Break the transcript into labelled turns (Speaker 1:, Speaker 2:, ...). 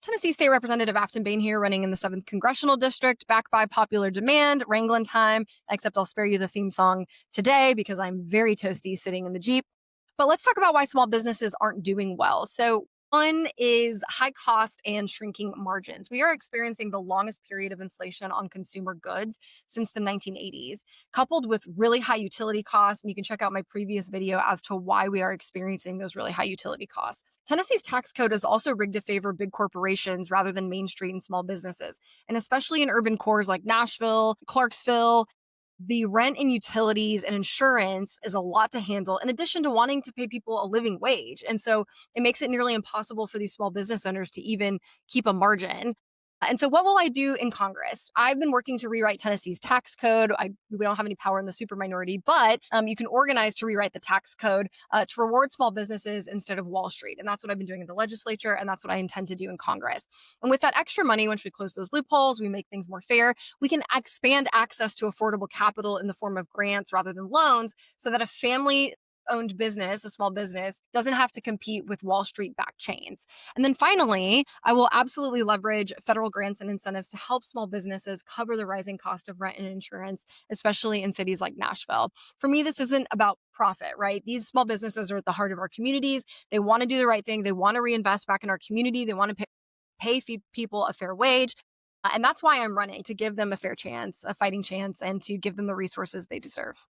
Speaker 1: Tennessee State Representative Afton Bain here, running in the 7th Congressional District, back by popular demand, wrangling time, except I'll spare you the theme song today because I'm very toasty sitting in the Jeep. But let's talk about why small businesses aren't doing well. So, one is high cost and shrinking margins. We are experiencing the longest period of inflation on consumer goods since the 1980s, coupled with really high utility costs. And you can check out my previous video as to why we are experiencing those really high utility costs. Tennessee's tax code is also rigged to favor big corporations rather than Main Street and small businesses. And especially in urban cores like Nashville, Clarksville, the rent and utilities and insurance is a lot to handle, in addition to wanting to pay people a living wage. And so it makes it nearly impossible for these small business owners to even keep a margin. And so, what will I do in Congress? I've been working to rewrite Tennessee's tax code. We don't have any power in the super minority, but you can organize to rewrite the tax code to reward small businesses instead of Wall Street. And that's what I've been doing in the legislature, and that's what I intend to do in Congress. And with that extra money, once we close those loopholes, we make things more fair, we can expand access to affordable capital in the form of grants rather than loans so that a family owned business, a small business, doesn't have to compete with Wall Street backed chains. And then finally, I will absolutely leverage federal grants and incentives to help small businesses cover the rising cost of rent and insurance, especially in cities like Nashville. For me, this isn't about profit, right? These small businesses are at the heart of our communities. They want to do the right thing. They want to reinvest back in our community. They want to pay people a fair wage. And that's why I'm running, to give them a fair chance, a fighting chance, and to give them the resources they deserve.